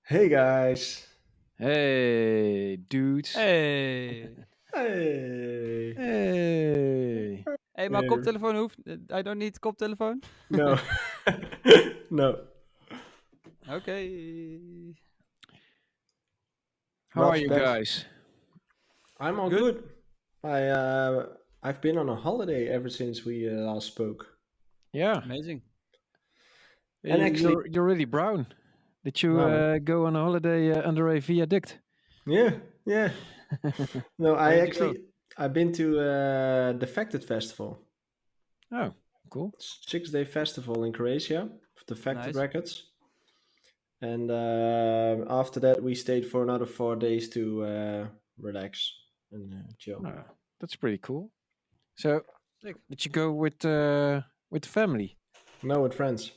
Hey guys. Hey, dudes. Hey. Hey. Hey. Hey, maar Hey. koptelefoon hoeft... I don't need koptelefoon? No. No. Okay. How are Ralph, you thanks. guys? I'm all Good. good. I've been on a holiday ever since we last spoke. Yeah. Amazing. And actually, You're really brown. Did you no, go on a holiday under a viaduct? yeah, yeah. No, Where did you go? I've been to the Facted Festival, Oh, cool. 6 day festival in Croatia, the Facted Nice. Records. And after that, we stayed for another 4 days to relax and chill. Oh, that's pretty cool. So, Sick. did you go with the family? No, with friends.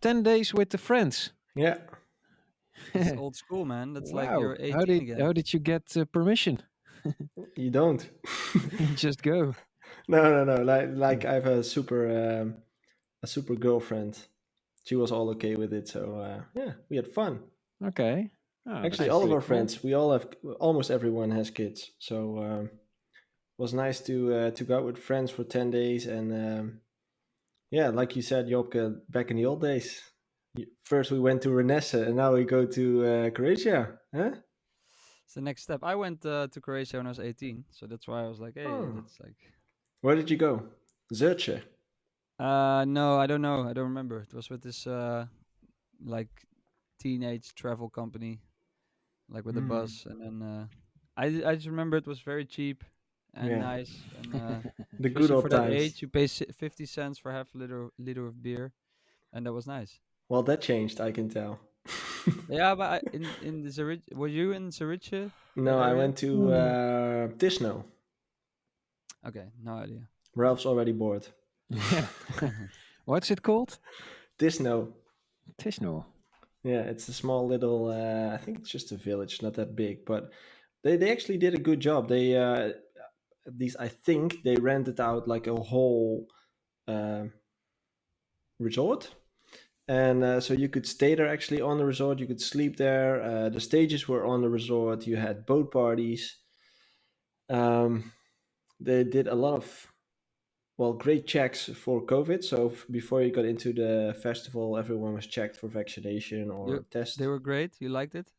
10 days with the friends. Yeah. That's old school, man. That's like Wow. you're How 18 did again. how did you get permission? You don't. You just go. No. Like I have a super girlfriend. She was all okay with it, so yeah, we had fun. Okay. Oh, Actually, that's Nice. all of pretty our cool. friends, we all have, almost everyone has kids, so it was nice to go out with friends for 10 days, and yeah, like you said, Jopke, back in the old days. First we went to Renesse, and now we go to Croatia, huh? It's the next step. I went to Croatia when I was 18, so that's why I was like, hey, Oh, that's like... where did you go? Zurche. No, I don't know. I don't remember. It was with this like teenage travel company, like with a Hmm. bus, and then I just remember it was very cheap and Yeah, nice, and the good especially for old that times. age, you pay 50 cents for half a liter of beer, and that was nice. Well, that changed, I can tell. Yeah, but in the were you in Zurich, that No, I area? went to Tisno. Okay, no idea. Ralph's already bored. Yeah. What's it called? Tisno. Tisno. Yeah, it's a small little. I think it's just a village, not that big, but they actually did a good job. They at least I think they rented out like a whole uh, resort, and so you could stay there actually on the resort. You could sleep there. The stages were on the resort. You had boat parties. Um, they did a lot of great checks for COVID. So before you got into the festival, everyone was checked for vaccination You or They test. were great. You liked it.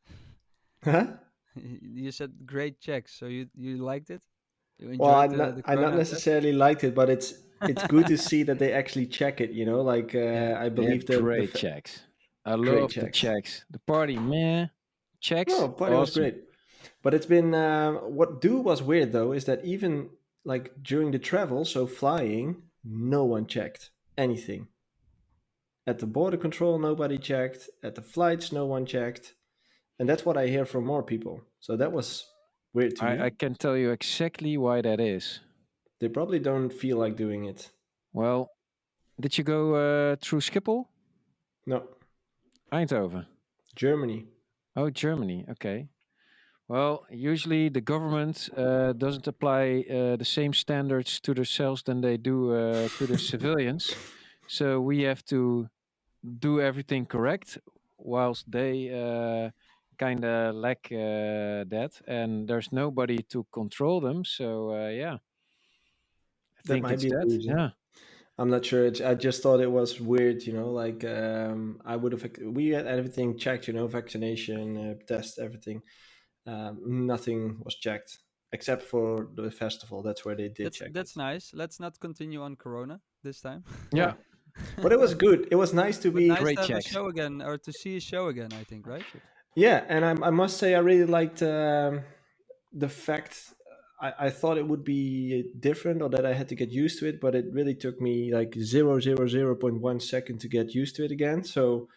Huh? You said great checks, so you liked it. You Well, enjoyed the I not corona test. necessarily liked it, but it's good to see that they actually check it. You know, like Yeah. I They believe had that great checks. I great love the checks. checks. The party, man. Checks, No, party was awesome. great, but it's been what do was weird though is that even like during the travel, so flying, no one checked anything. At the border control, nobody checked. At the flights, no one checked. And that's what I hear from more people. So that was weird to I me. can tell you exactly why that is. They probably don't feel like doing it. Well, did you go through Schiphol? No, Eindhoven. Germany. Oh, Germany. Okay. Well, usually the government doesn't apply the same standards to themselves than they do to the civilians. So we have to do everything correct, whilst they kind of lack that, and there's nobody to control them. So yeah, I That think might it's be the that. reason. Yeah. I'm not sure. I just thought it was weird, like I would have. We had everything checked, vaccination, test, everything. Nothing was checked except for the festival. That's where they did check That's it. nice. Let's not continue on corona this time. Yeah. Yeah, but it was good. It was nice to But be. nice Great to have a checks. show again, or to see a show again, I think, right? Yeah, and I must say I really liked the fact. I thought it would be different or that I had to get used to it, but it really took me like 0.1 second to get used to it again. So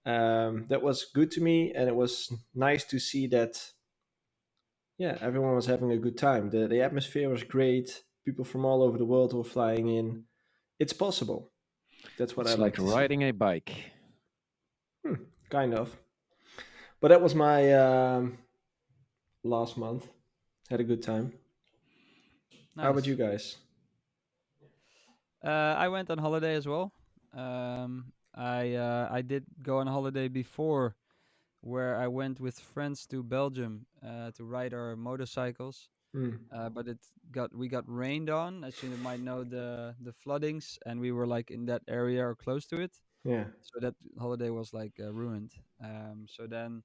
that was good to me, and it was nice to see that. Yeah, everyone was having a good time. The atmosphere was great. People from all over the world were flying in. It's possible. That's what I It's like like to see. riding a bike. Kind of. But that was my last month. Had a good time. How about you Nice. guys? I went on holiday as well. I did go on holiday before where I went with friends to Belgium to ride our motorcycles. Mm. But we got rained on, as you might know, the floodings, and we were like in that area or close to it. Yeah. So that holiday was like ruined. So then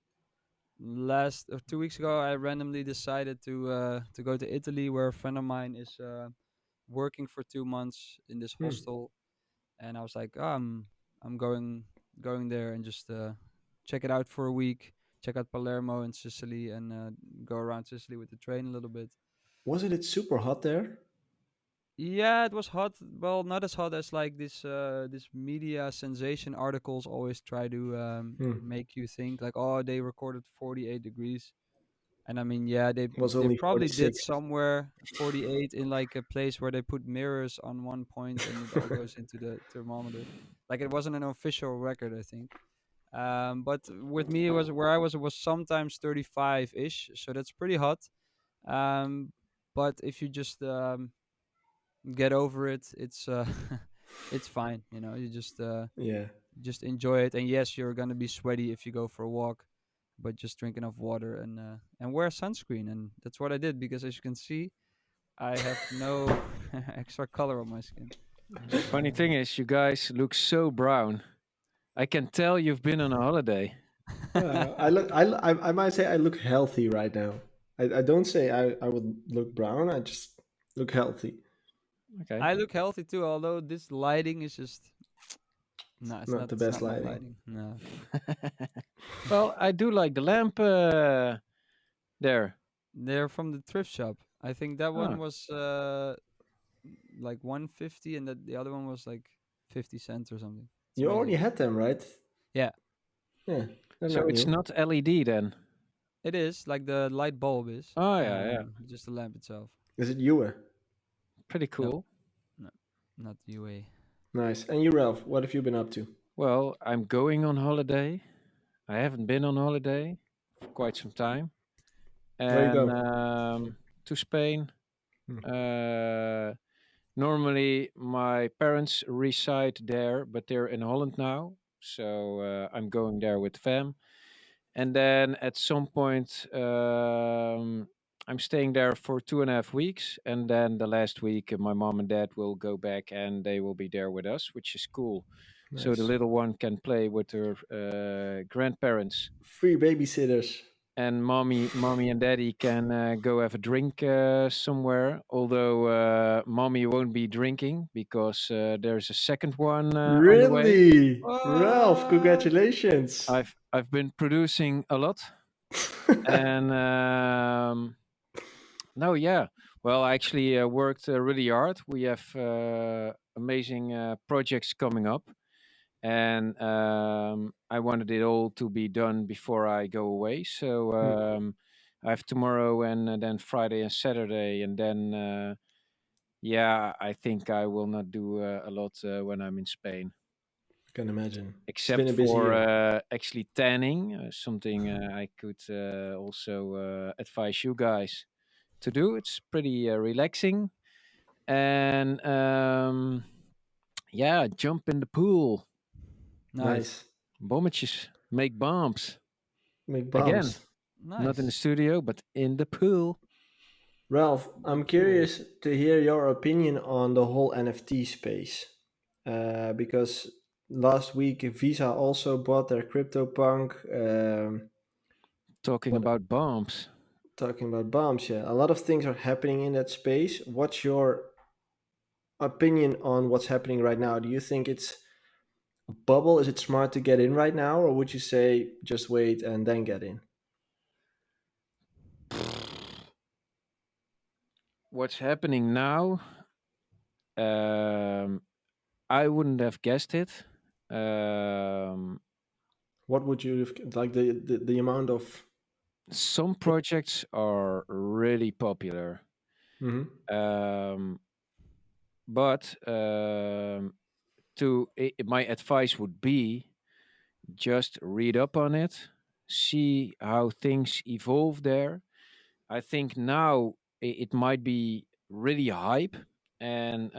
last 2 weeks ago, I randomly decided to go to Italy, where a friend of mine is working for 2 months in this Mm. hostel, and I was like, I'm going there and just check it out for a week. Check out Palermo in Sicily and go around Sicily with the train a little bit. Wasn't it super hot there? Yeah, it was hot. Well, not as hot as like this media sensation articles always try to Mm. make you think like, oh, they recorded 48 degrees. And I mean, yeah, It was they only probably did 46. somewhere 48 in like a place where they put mirrors on one point and it all goes into the thermometer. Like it wasn't an official record, I think. But with me, it was where I was. It was sometimes 35 ish, so that's pretty hot. Um, but if you just get over it, it's it's fine. You know, you Yeah. just enjoy it. And yes, you're gonna be sweaty if you go for a walk, but just drink enough water and wear sunscreen. And that's what I did because, as you can see, I have no extra color on my skin. Funny thing is, you guys look so brown. I can tell you've been on a holiday. I look. I might say I look healthy right now. I don't say I would look brown. I just look healthy. Okay. I look healthy too, although this lighting is just no, Not the it's best not my lighting. lighting. No. Well, I do like the lamp there. They're from the thrift shop. I think that one Ah, was like 150 and the other one was like 50 cents or something. It's You already amazing. had them, right? Yeah, Yeah, they're so not it's new. not LED then. it is like the light bulb is. Oh yeah, yeah. Just the lamp itself. Is it you? Pretty No, cool. no, not UA. Nice. And you, Ralph, what have you been up to? Well, I'm going on holiday. I haven't been on holiday for quite some time, Where you and go? to Spain. Hmm. Uh, Normally, my parents reside there, but they're in Holland now, so I'm going there with fam. And then at some point, I'm staying there for 2.5 weeks, and then the last week, my mom and dad will go back, and they will be there with us, which is cool. So the Nice. little one can play with her grandparents, Free babysitters. and mommy and daddy can go have a drink somewhere. Although mommy won't be drinking because there's a second one on the way. Really? Ralph, What? congratulations. I've been producing a lot, and no, yeah. Well, I actually worked really hard. We have amazing projects coming up, and I wanted it all to be done before I go away. So Hmm, I have tomorrow and then Friday and Saturday, and then yeah, I think I will not do a lot when I'm in Spain, can imagine. It's been except a busy for year. actually tanning, something I could also advise you guys to do. It's pretty relaxing, and yeah, jump in the pool, Nice, Nice. bommetjes, make bombs Make again. bombs. Not in the nice. studio, but in the pool. Ralph, The I'm pool. curious to hear your opinion on the whole NFT space. Because last week Visa also bought their CryptoPunk. Talking What about bombs. talking about bombs? Yeah, a lot of things are happening in that space. What's your opinion on what's happening right now? Do you think it's a bubble? Is it smart to get in right now, or would you say just wait and then get in? What's happening now? Um, I wouldn't have guessed it. Um, What would you like the amount of? some projects are really popular. Mhm. Um, but my advice would be just read up on it, see how things evolve there. I think now it might be really hype, and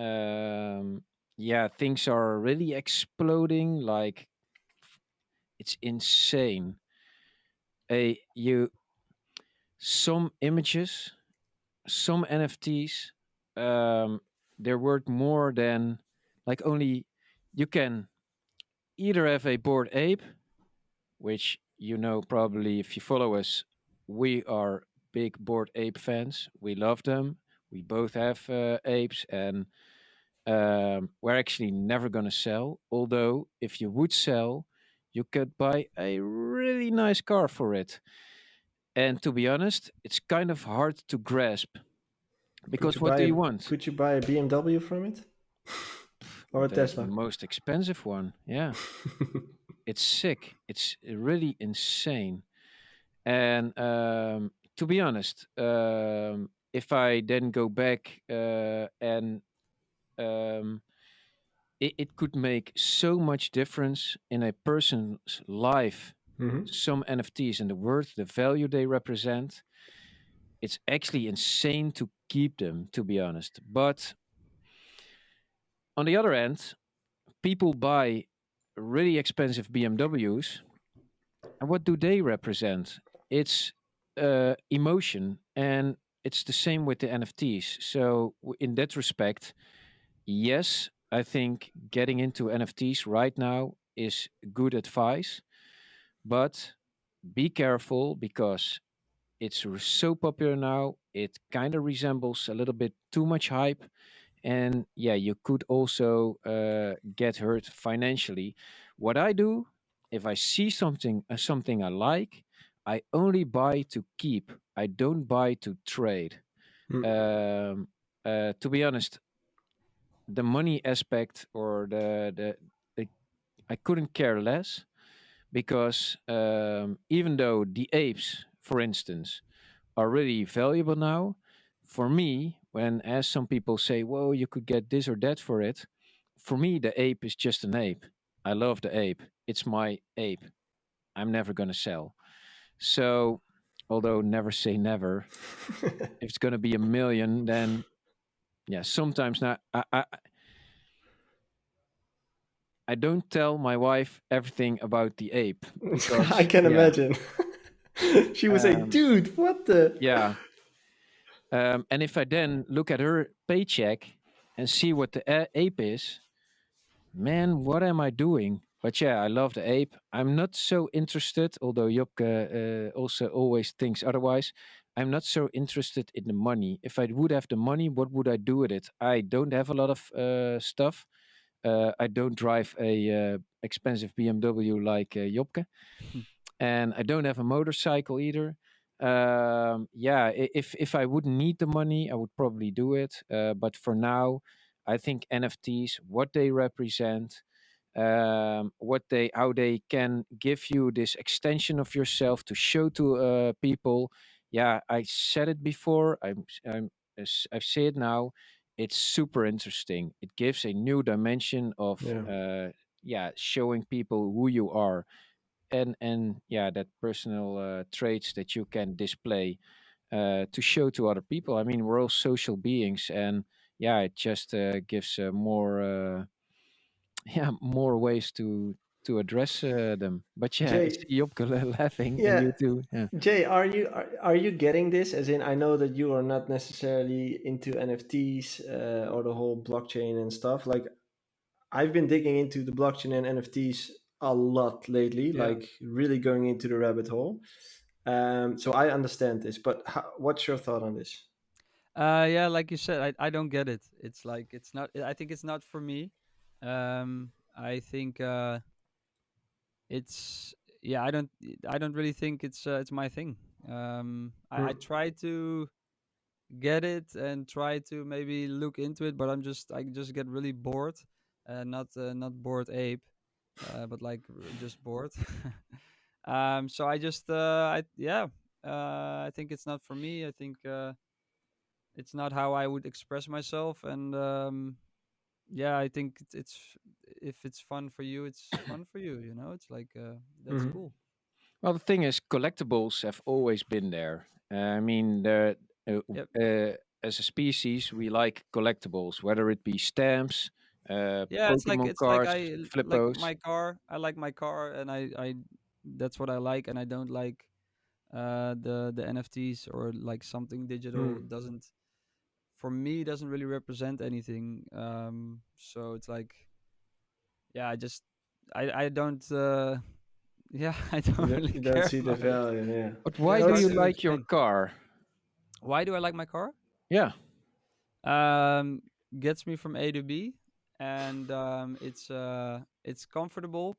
yeah, things are really exploding. Like it's insane. you some images, some NFTs, um, they're worth more than like only you can either have a bored ape, which you know probably if you follow us, we are big bored ape fans. We love them. We both have apes, and we're actually never gonna sell. Although if you would sell, you could buy a really nice car for it. And to be honest, it's kind of hard to grasp Could because you what buy do a you want? Could you buy a BMW from it or a The Tesla? most expensive one, yeah. It's sick. It's really insane. And to be honest, if I then go back and um, it could make so much difference in a person's life. Hmm. Some NFTs and the worth, the value they represent, it's actually insane to keep them, to be honest. But on the other end, people buy really expensive BMWs, and what do they represent? It's emotion, and it's the same with the NFTs. So, in that respect, yes, I think getting into NFTs right now is good advice, but be careful because it's so popular now. It kind of resembles a little bit too much hype, and yeah, you could also get hurt financially. What I do, if I see something I like, I only buy to keep. I don't buy to trade. Um, to be honest, the money aspect or the I couldn't care less because even though the apes, for instance, are really valuable now, for me, when as some people say, "Whoa, you could get this or that for it," for me, the ape is just an ape. I love the ape. It's my ape. I'm never gonna sell. So, although never say never, if it's gonna be a million, then yeah, sometimes not. I don't tell my wife everything about the ape I because can yeah, imagine. She would say, um, "Dude, what the?" yeah. And if I then look at her paycheck and see what the ape is, man, what am I doing? But yeah, I love the ape. I'm not so interested, although Jopke also always thinks otherwise. I'm not so interested in the money. If I would have the money, what would I do with it? I don't have a lot of stuff. I don't drive a expensive BMW like Jopke, and I don't have a motorcycle either. Yeah, if I wouldn't need the money, I would probably do it. But for now, I think NFTs, what they represent, what they how they can give you this extension of yourself to show to people. Yeah, I said it before. I say it now. It's super interesting. It gives a new dimension of Yeah. yeah, showing people who you are, and yeah, that personal traits that you can display to show to other people. I mean, we're all social beings, and yeah, it just gives more yeah, more ways to address them. But yeah, I Jay, see Jopke laughing, and yeah, you too. Yeah. Jay, are you getting this? As in, I know that you are not necessarily into NFTs or the whole blockchain and stuff. Like, I've been digging into the blockchain and NFTs a lot lately, Yeah. like really going into the rabbit hole. So I understand this, but what's your thought on this? Yeah, like you said, I don't get it. It's like it's not. I think it's not for me. I think it's yeah. I don't really think it's my thing. I Hmm. try to get it and try to maybe look into it, but I just get really bored. Not bored ape, but like just bored. So I just I yeah. I think it's not for me. I think it's not how I would express myself, and yeah, I think if it's fun for you, it's fun for you. You know, it's like that's Hmm. cool. Well, the thing is, collectibles have always been there. I mean, uh, Yep. as a species, we like collectibles, whether it be stamps, Yeah, Pokemon it's like cards, like flippos. my car. I like my car, and I that's what I like, and I don't like. The NFTs or like something digital Hmm. doesn't, for me, doesn't really represent anything. So it's like, yeah, I don't yeah, I You don't don't, really you don't care see the about it. value, yeah. But Yeah, why it's do hard you That's to like your explain. car? Why do I like my car? Yeah. Um, Gets me from A to B, and it's comfortable.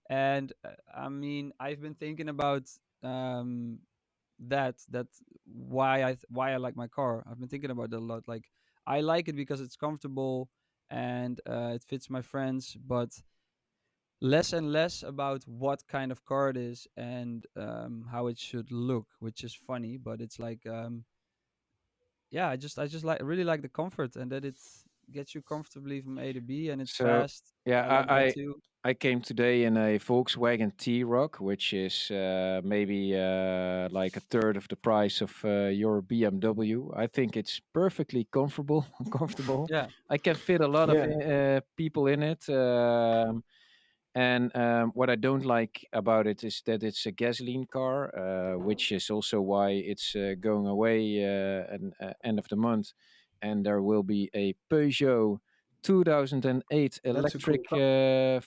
And I mean, I've been thinking about um that why I like my car. I've been thinking about that a lot. Like, I like it because it's comfortable and it fits my friends, but less and less about what kind of car it is and how it should look, which is funny, but it's like yeah, I just like really like the comfort and that it gets you comfortably from A to B and it's So fast. yeah, I like that too. I came today in a Volkswagen T-Roc, which is maybe like a third of the price of your BMW. I think it's perfectly comfortable. Comfortable. Yeah, I can fit a lot of yeah. people in it. And what I don't like about it is that it's a gasoline car, which is also why it's going away end of the month. And there will be a Peugeot 2008 That's a electric cool car.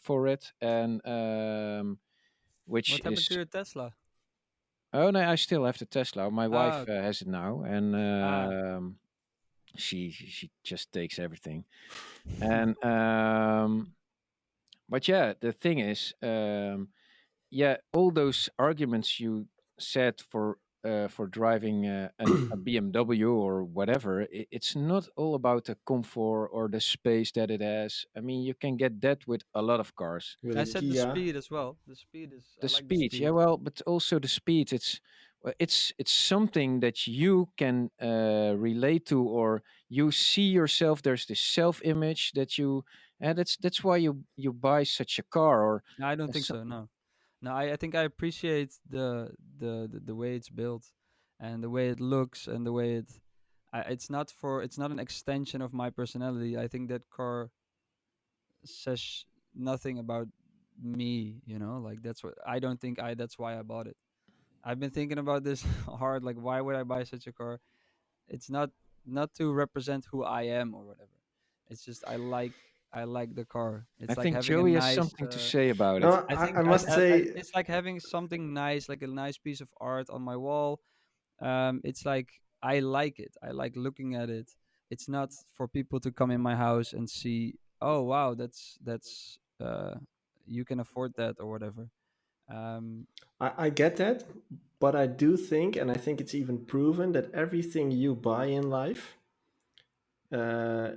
for it, and which what happened to is your Tesla? oh no, I still have the Tesla. My Ah, wife okay. has it now, and Ah, she just takes everything. And but yeah, the thing is, yeah, all those arguments you said for driving a BMW or whatever, it's not all about the comfort or the space that it has. I mean, you can get that with a lot of cars. With I a said the Kia. speed as well. The speed is, I The like the speed, yeah, speed. well, but also the speed. It's something that you can relate to, or you see yourself. There's this self-image that you, and that's why you buy such a car or. No, I don't think So, so. No, no. I think I appreciate the way it's built, and the way it looks, and the way it's not an extension of my personality. I think that car says nothing about me. Like that's what I don't think. I That's why I bought it. I've been thinking about this hard. Like, why would I buy such a car? It's not to represent who I am or whatever. It's just I like the car. I It's like think having a Joey has nice. something to say about No, it. I I think must say, it's like having something nice, like a nice piece of art on my wall. It's like I like it. I like looking at it. It's not for people to come in my house and see. Oh wow, that's you can afford that or whatever. Um, I get that, but I do think, and I think it's even proven, that everything you buy in life uh,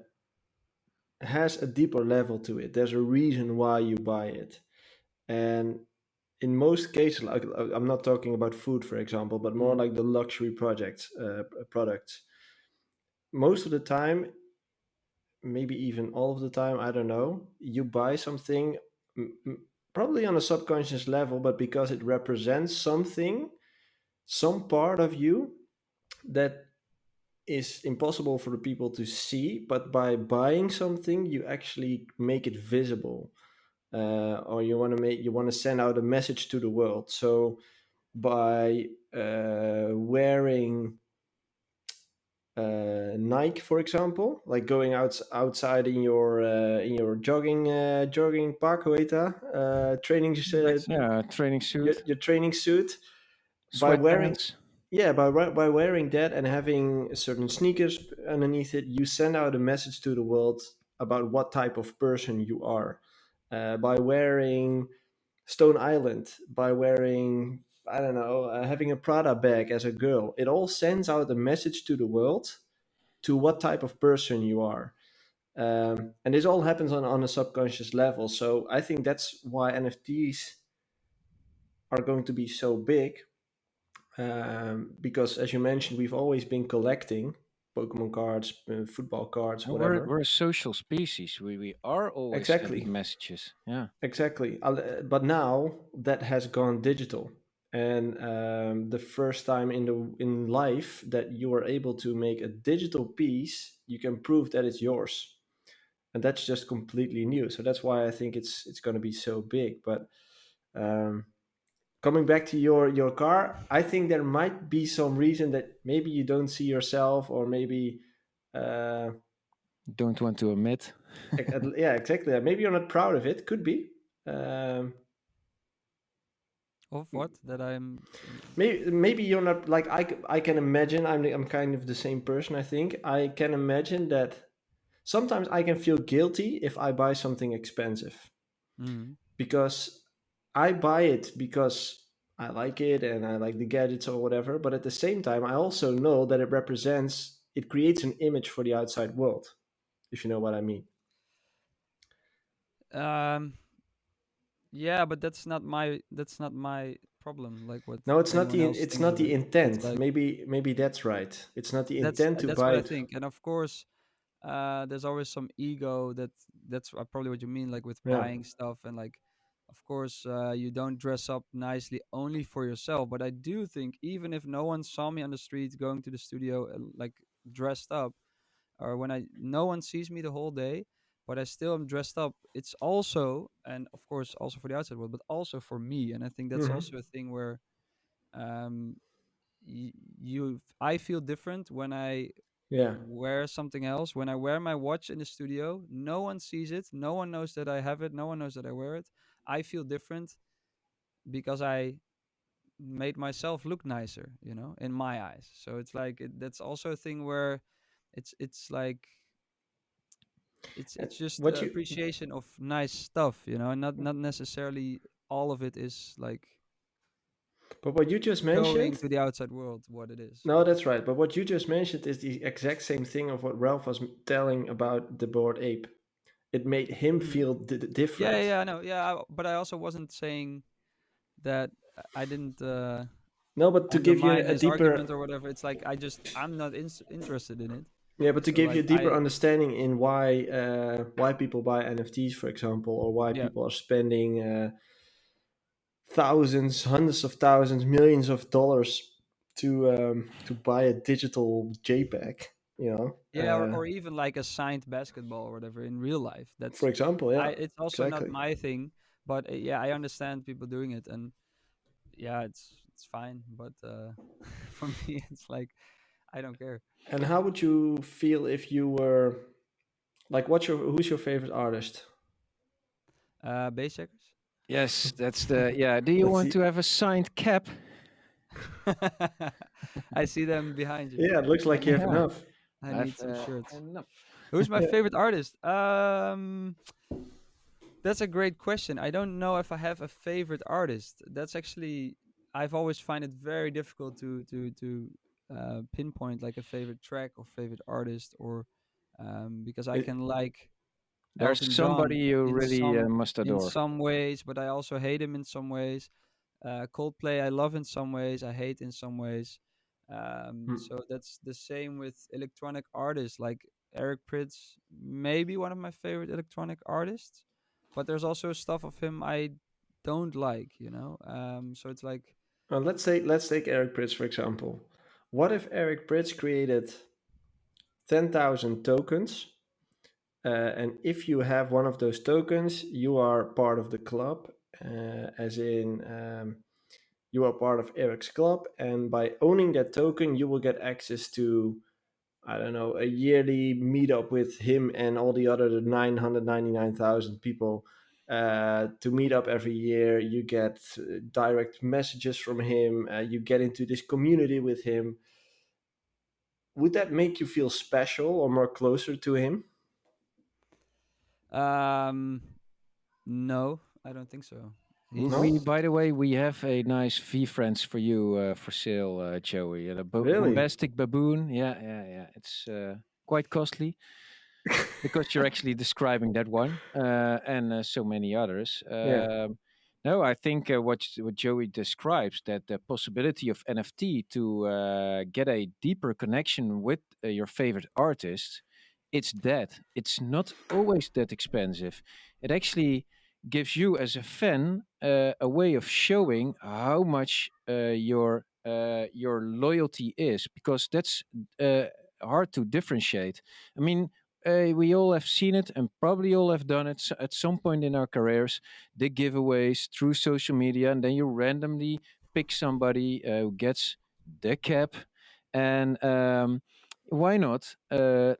has a deeper level to it. There's a reason why you buy it. And in most cases, like I'm not talking about food, for example, but more mm, like the luxury products. Most of the time, maybe even all of the time, I don't know, you buy something probably on a subconscious level, but because it represents something, some part of you that is impossible for the people to see, but by buying something, you actually make it visible. Or you want to send out a message to the world. So by wearing Nike, for example, like going outside in your jogging park, hoe heet dat? Training tracksuit. Yeah, training suit, your training suit. By wearing sweatpants. Yeah, by wearing that and having certain sneakers underneath it, you send out a message to the world about what type of person you are. By wearing Stone Island, by wearing, I don't know, having a Prada bag as a girl, it all sends out a message to the world to what type of person you are. And this all happens on a subconscious level. So I think that's why NFTs are going to be so big, because, as you mentioned, we've always been collecting Pokemon cards, football cards, And we're whatever. a social species. We are always Exactly, sending messages. Yeah. exactly. But now that has gone digital, and the first time in life that you are able to make a digital piece, you can prove that it's yours, and that's just completely new. So that's why I think it's going to be so big. But um, coming back to your car, I think there might be some reason that maybe you don't see yourself, or maybe uh, Don't want to admit. yeah, exactly. Maybe you're not proud of it. Could be. Um, Of what? That I'm. maybe you're not like I can imagine. I'm kind of the same person. I think I can imagine that sometimes I can feel guilty if I buy something expensive, Mm. because I buy it because I like it and I like the gadgets or whatever. But at the same time, I also know that it creates an image for the outside world, if you know what I mean. Um. Yeah, but that's not my problem. Like what No, it's not anyone else it's thinks not of the it. It's intent. like Maybe that's right. It's not the that's intent to that's what buy I it. think. And of course, there's always some ego that's probably what you mean, like with Yeah. buying stuff. And like, of course, you don't dress up nicely only for yourself. But I do think even if no one saw me on the street going to the studio, like dressed up, or when I no one sees me the whole day, but I still am dressed up, it's also, and of course also for the outside world, but also for me. And I think that's Hmm. also a thing where um I feel different when I Yeah. wear something else. When I wear my watch in the studio, no one sees it, no one knows that I have it, no one knows that I wear it. I feel different because I made myself look nicer, in my eyes. So it's like that's also a thing where it's like it's just What you appreciation of nice stuff, and not necessarily all of it is like but what you just showing mentioned. to the outside world what it is. No, that's right. But what you just mentioned is the exact same thing of what Ralph was telling about the bored ape. It made him Mm. feel Yeah, yeah, different. yeah, I know. Yeah, but I also wasn't saying that I didn't No, but to give you undermine a his argument deeper, or whatever. It's like I'm not interested in it. yeah, but to So give you like a deeper understanding in why people buy NFTs, for example, or why yeah. people are spending thousands, hundreds of thousands, millions of dollars to buy a digital JPEG. You know, Yeah, or even like a signed basketball or whatever in real life. for That's example, I yeah, it's also not exactly. my thing, but yeah, I understand people doing it. And yeah, it's fine, but for me it's like I don't care. And how would you feel if you were like, who's your favorite artist? Bassjackers. Yes, that's the yeah. Do you Let's want see. to have a signed cap? I see them behind you. Yeah, it looks like you have Yeah, enough. I I've need some shirts. enough. Who's my Yeah. favorite artist? That's a great question. I don't know if I have a favorite artist. That's actually I've always find it very difficult to pinpoint like a favorite track or favorite artist, or because I It, can like There's Elton somebody John you in really some must in adore. some ways, but I also hate him in some ways. Coldplay I love in some ways, I hate in some ways. hmm. So that's the same with electronic artists like Eric Prydz, maybe one of my favorite electronic artists, but there's also stuff of him I don't like. So it's like Let's take Eric Pritz for example. What if Eric Pritz created 10,000 tokens, and if you have one of those tokens, you are part of the club, as in you are part of Eric's club, and by owning that token, you will get access to, I don't know, a yearly meetup with him and all the other 999,000 people, to meet up every year. You get direct messages from him. You get into this community with him. Would that make you feel special or more closer to him? um no, I don't think so. No? We, by the way, we have a nice V friends for you for sale, Joey. A Really? bombastic baboon. Yeah, yeah, yeah. It's quite costly because you're actually describing that one and so many others. Yeah. No, I think what Joey describes, that the possibility of NFT to get a deeper connection with your favorite artist, it's that. It's not always that expensive. It actually gives you as a fan a way of showing how much your loyalty is, because that's hard to differentiate. I mean, we all have seen it and probably all have done it at some point in our careers. The giveaways through social media, and then you randomly pick somebody who gets the cap, and why not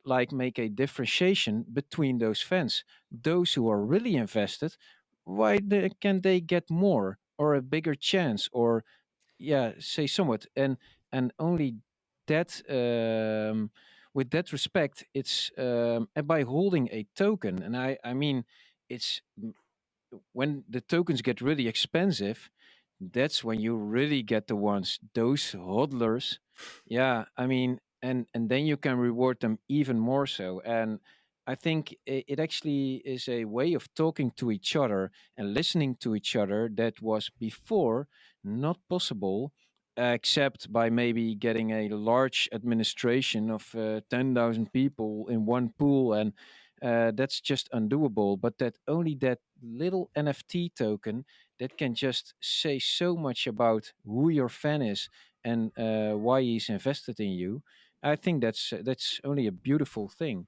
like make a differentiation between those fans, those who are really invested. Can they get more or a bigger chance, or yeah, say somewhat, and only that with that respect, it's and by holding a token, and I mean, it's when the tokens get really expensive, that's when you really get the ones, those hodlers. Yeah, I mean, and then you can reward them even more so. And I think it actually is a way of talking to each other and listening to each other that was before not possible, except by maybe getting a large administration of 10,000 people in one pool, and that's just undoable. But that only that little NFT token that can just say so much about who your fan is and why he's invested in you. I think that's only a beautiful thing,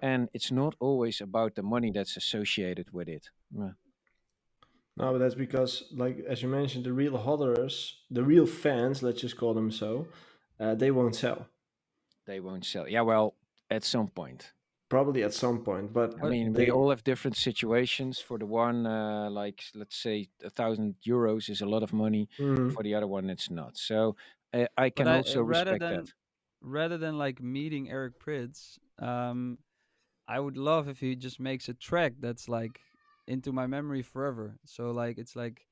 and it's not always about the money that's associated with it. Yeah, No, but that's because, like as you mentioned, the real hodlers, the real fans, let's just call them so, they won't sell. they won't sell. Yeah, well, at some point. Probably at some point, I but What? mean, we they. all have different situations. For the one, like let's say, €1,000 is a lot of money. Mhm. For the other one, it's not. So I But can also respect that. rather than like meeting Eric Prydz, I would love if he just makes a track that's like into my memory forever. So like it's like,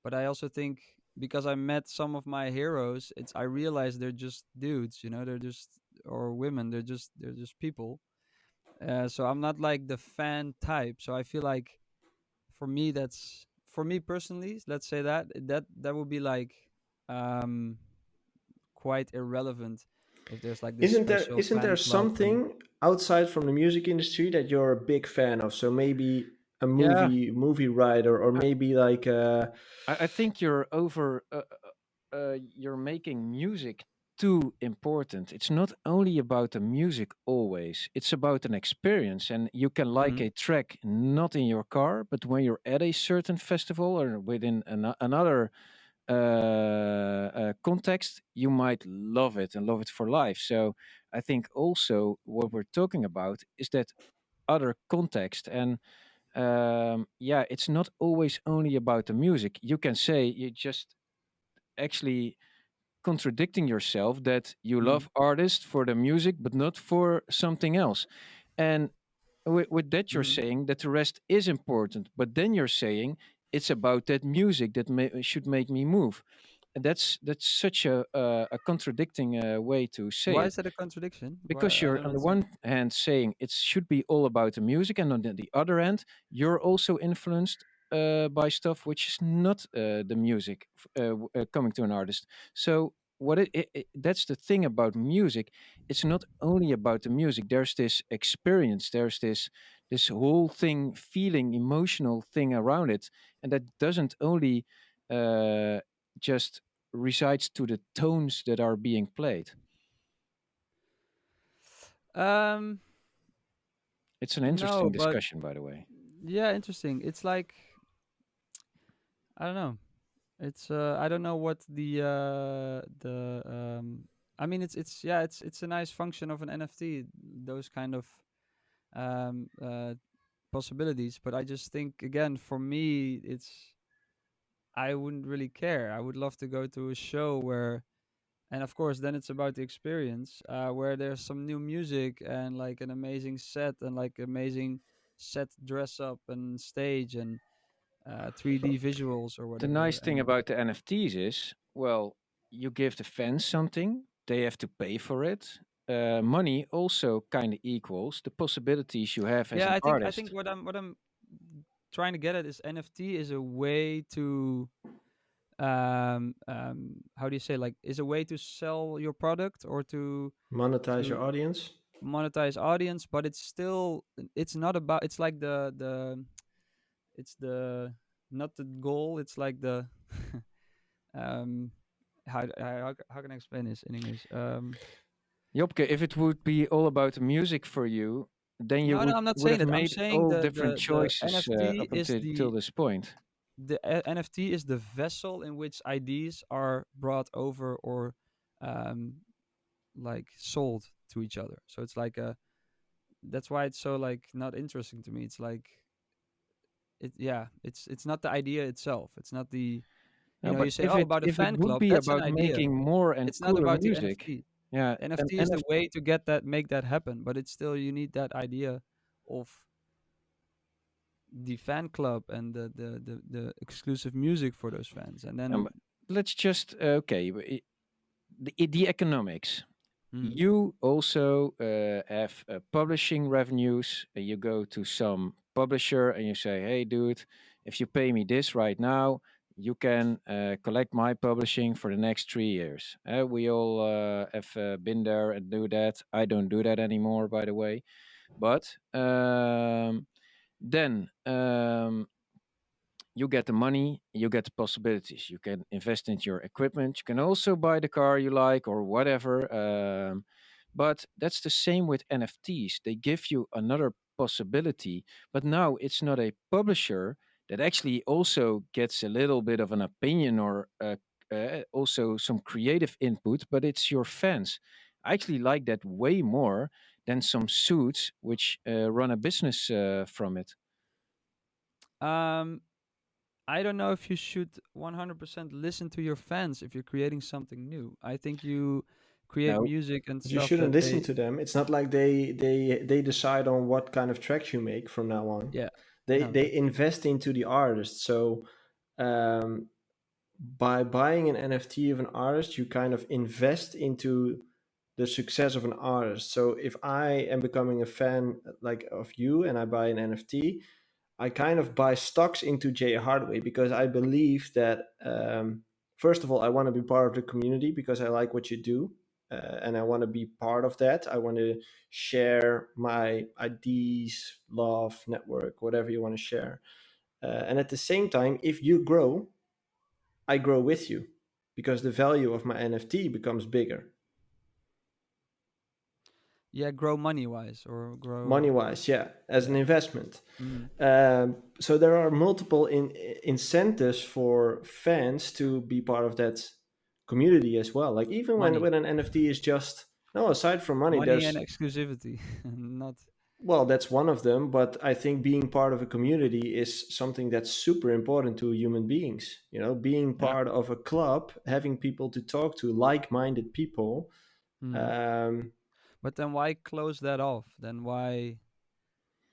but I also think because I met some of my heroes, it's I realize they're just dudes, you know, they're just or women, they're just people. So I'm not like the fan type. So I feel like for me that's for me personally, let's say that would be like um quite irrelevant if there's like this special Isn't there fan club and something outside from the music industry that you're a big fan of? So maybe a Yeah, movie writer, or maybe like I think you're over. You're making music too important. It's not only about the music always. It's about an experience, and you can like Mhm. a track not in your car, but when you're at a certain festival or within another context, you might love it and love it for life. So I think also what we're talking about is that other context. And yeah, it's not always only about the music. You can say you just actually contradicting yourself that you Mhm. love artists for the music but not for something else. And with that you're Mhm. saying that the rest is important, but then you're saying it's about that music that should make me move. And that's such a contradicting way to say Why it, is that a contradiction? Why because I you're don't on the understand. one hand saying it should be all about the music, and on the other hand you're also influenced by stuff which is not the music coming to an artist. So that's the thing about music. It's not only about the music. There's this experience, there's this whole thing, feeling, emotional thing around it, and that doesn't only uh, just resides to the tones that are being played. Um, It's an no, interesting but discussion, by the way. yeah, interesting. It's like I don't know. It's I don't know what I mean it's yeah it's a nice function of an NFT, those kind of um uh possibilities, but I just think again for me it's I wouldn't really care. I would love to go to a show where and of course then it's about the experience where there's some new music and like an amazing set and like amazing set dress up and stage and 3D visuals or The whatever nice thing and about the NFTs is, well, you give the fans something, they have to pay for it. Money also kind of equals the possibilities you have as yeah, an I think artist. what I'm trying to get at is NFT is a way to how do you say like is a way to sell your product or monetize your to audience. monetize audience, but it's still it's not about it's like it's the not the goal, it's like the um how can I explain this in English? Jopke, if it would be all about the music for you, then you No, no, would I'm not would saying have that. I'm made saying all the different choices NFT up is until till this point. NFT is the vessel in which ideas are brought over or um like sold to each other. So it's like a that's why it's so like not interesting to me. It's like it's not the idea itself. It's not the No, you but say, oh, about a if it fan would club, be that's an about idea. making more and It's not cooler about the music, NFT. yeah, The then NFT is the NFT. way to get that make that happen, but it's still you need that idea of the fan club and the exclusive music for those fans. And then Let's just okay, the economics. mm, You also have publishing revenues. You go to some publisher and you say, "Hey, dude, if you pay me this right now, you can collect my publishing for the next 3 years." We all have been there and do that. I don't do that anymore, by the way. But then you get the money, you get the possibilities. You can invest into your equipment. You can also buy the car you like or whatever. But that's the same with NFTs. They give you another possibility, but now it's not a publisher that actually also gets a little bit of an opinion or also some creative input, but it's your fans. I actually like that way more than some suits which run a business from it. um I don't know if you should 100% listen to your fans if you're creating something new. I think you create No, music and You stuff shouldn't that listen they to them. It's not like they decide on what kind of tracks you make from now on. yeah. No, They that's invest into the artist. So um, by buying an NFT of an artist, you kind of invest into the success of an artist. So if I am becoming a fan like of you and I buy an NFT, I kind of buy stocks into Jay Hardway because I believe that first of all, I want to be part of the community because I like what you do, and I want to be part of that. I want to share my ideas, love, network, whatever you want to share. And at the same time, if you grow, I grow with you because the value of my NFT becomes bigger. yeah, grow money wise or Money grow wise, yeah, as an yeah. investment. Mm. So there are multiple incentives for fans to be part of that community as well. Like even Money. when an NFT is just no, aside from money, Money and there's exclusivity. Not well, that's one of them. But I think being part of a community is something that's super important to human beings. You know, being yeah. part of a club, having people to talk to, like-minded people. mm. Um, But then why close that off? Then why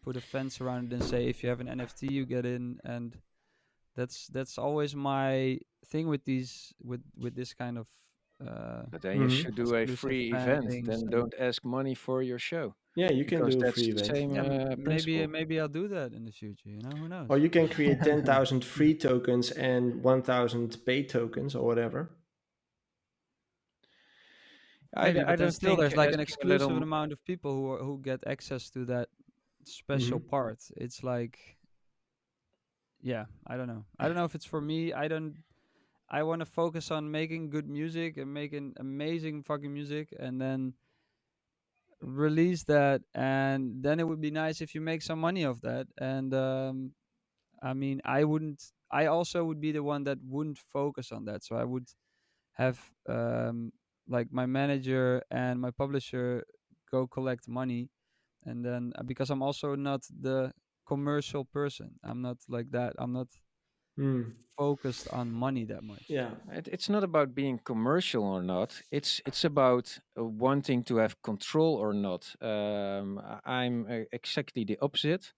put a fence around it and say if you have an NFT you get in, and that's always my thing with these with this kind of uh But then you mhm. should do a exclusive free fan event. things. Then And don't ask money for your show Yeah, you can because do a that's free the event. same yeah, principle. maybe I'll do that in the future, who Or knows. you can create 10,000 free tokens and 1,000 paid tokens or whatever. Maybe, I but then don't still think there's like an asking a exclusive little. amount of people who get access to that special Hmm. part. It's like yeah, I don't know if it's for me. I want to focus on making good music and making amazing fucking music, and then release that, and then it would be nice if you make some money off that. And I mean, I also would be the one that wouldn't focus on that, so I would have like my manager and my publisher go collect money, and then because I'm also not the commercial person, I'm not like that, I'm not Mm. focused on money that much. Yeah. It's not about being commercial or not. It's about wanting to have control or not. I'm exactly the opposite.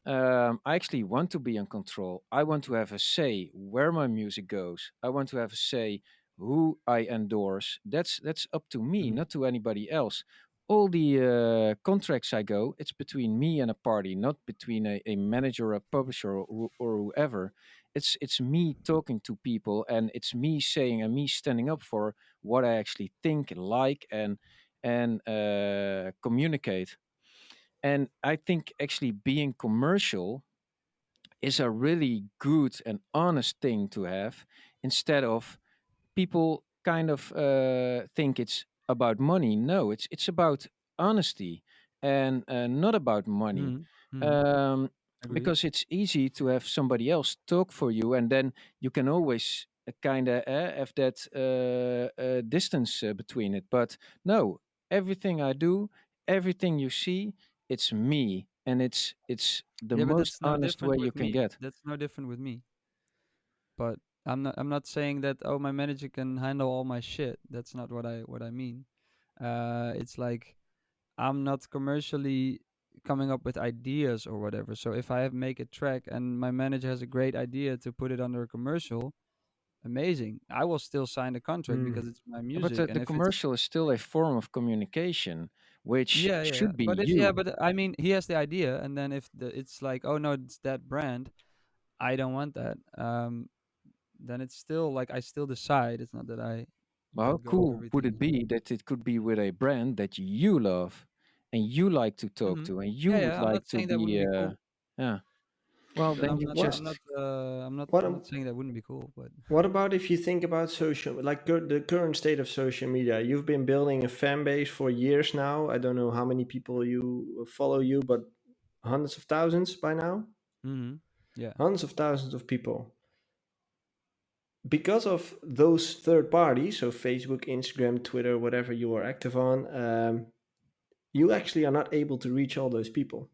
I actually want to be in control. I want to have a say where my music goes. I want to have a say who I endorse. That's up to me, Mm. not to anybody else. All the contracts I go, it's between me and a party, not between a manager, a publisher, or whoever. It's me talking to people, and it's me saying and me standing up for what I actually think, like, and communicate. And I think actually being commercial is a really good and honest thing to have instead of people kind of think it's about money. No, it's about honesty. and not about money. Mm-hmm. Mm-hmm. Um, Agree. because it's easy to have somebody else talk for you, and then you can always kind of have that distance between it. But no, everything I do, everything you see, it's me, and it's the Yeah, but most that's no honest different way you with can me. get. That's no different with me. But I'm not saying that, oh, my manager can handle all my shit. That's not what I mean. It's like I'm not commercially coming up with ideas or whatever. So if I make a track and my manager has a great idea to put it under a commercial, amazing. I will still sign the contract Hmm. because it's my But music. the And if it's commercial is still a form of communication, which yeah, yeah, should be but if you. but I mean, he has the idea, and then if it's like, oh no, it's that brand, I don't want that. Then it's still like I still decide. It's not that I Well, how let go of cool would everything it as well. be that it could be with a brand that you love and you like to talk Hmm. to and you Yeah, would yeah. I'm like not to saying that wouldn't be, be cool. yeah. Well, then I'm you not. What I'm not. just, I'm not. what I'm am- not saying that wouldn't be cool. But what about if you think about social, like the current state of social media? You've been building a fan base for years now. I don't know how many people you follow you, but hundreds of thousands by now. hmm, yeah. Hundreds of thousands of people. Because of those third parties, so Facebook, Instagram, Twitter, whatever you are active on, you actually are not able to reach all those people.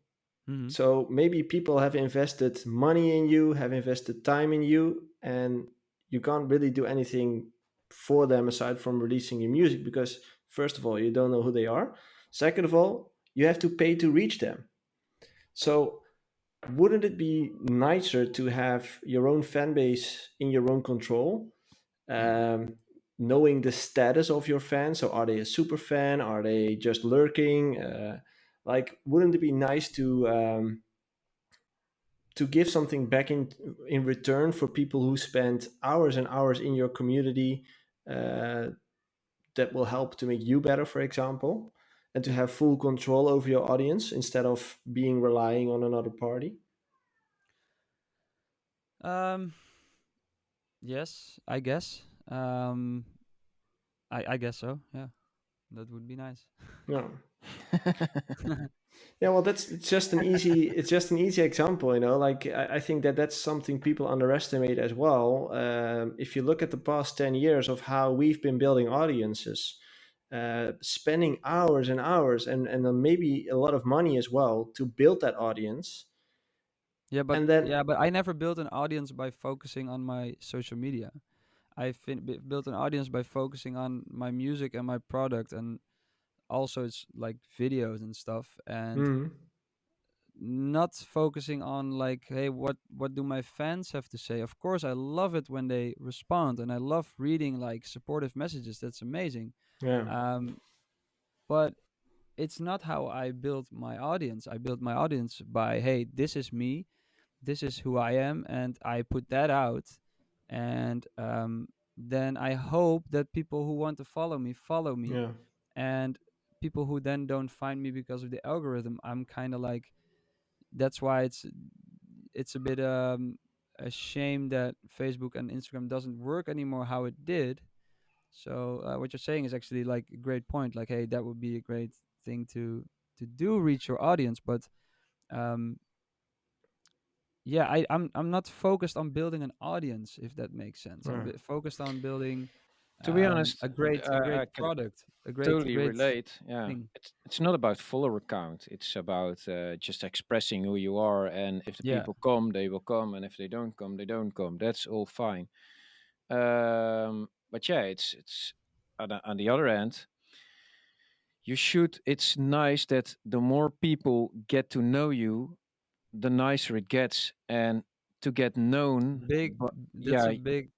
Hmm. So maybe people have invested money in you, have invested time in you, and you can't really do anything for them aside from releasing your music because, first of all, you don't know who they are. Second of all, you have to pay to reach them. So, wouldn't it be nicer to have your own fan base in your own control? Um, Knowing the status of your fans. So, are they a super fan? Are they just lurking? Like, wouldn't it be nice to give something back in return for people who spend hours and hours in your community uh, that will help to make you better, for example, and to have full control over your audience instead of being relying on another party. Um. Yes, I guess. I guess so. Yeah, that would be nice. No. Yeah, well, that's it's just an easy example, you know. Like I think that that's something people underestimate as well. If you look at the past 10 years of how we've been building audiences, spending hours and hours and then maybe a lot of money as well to build that audience, and then Yeah, but I never built an audience by focusing on my social media. Built an audience by focusing on my music and my product, and also it's like videos and stuff, and mm, not focusing on like, hey, what do my fans have to say? Of course, I love it when they respond, and I love reading like supportive messages. That's amazing. yeah, Um, but it's not how I built my audience. I built my audience by, hey, this is me, this is who I am, and I put that out, and then I hope that people who want to follow me, yeah, and people who then don't find me because of the algorithm, I'm kind of like, that's why it's a bit a shame that Facebook and Instagram doesn't work anymore how it did. So what you're saying is actually like a great point. Like, hey, that would be a great thing to do, reach your audience. But um, yeah, I'm not focused on building an audience, if that makes sense. yeah, Focused on building to be honest, a great I can product, a totally great relate. Yeah, thing. it's not about follower count. It's about just expressing who you are, and if the Yeah, people come, they will come, and if they don't come, they don't come. That's all fine. But yeah, it's on the other end, you should. It's nice that the more people get to know you, the nicer it gets, and to get known. big. But That's yeah, a big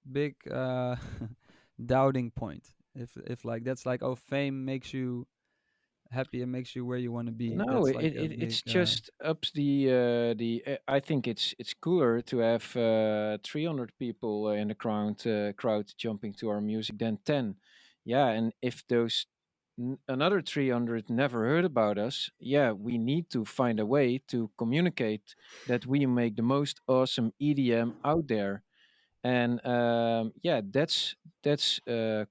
doubting point. If like that's like, oh, fame makes you happy and makes you where you want to be. no, That's like a big. it's just ups the. I think it's cooler to have 300 people in the crowd jumping to our music than 10. Yeah, and if those another 300 never heard about us, yeah, we need to find a way to communicate that we make the most awesome EDM out there, and yeah, that's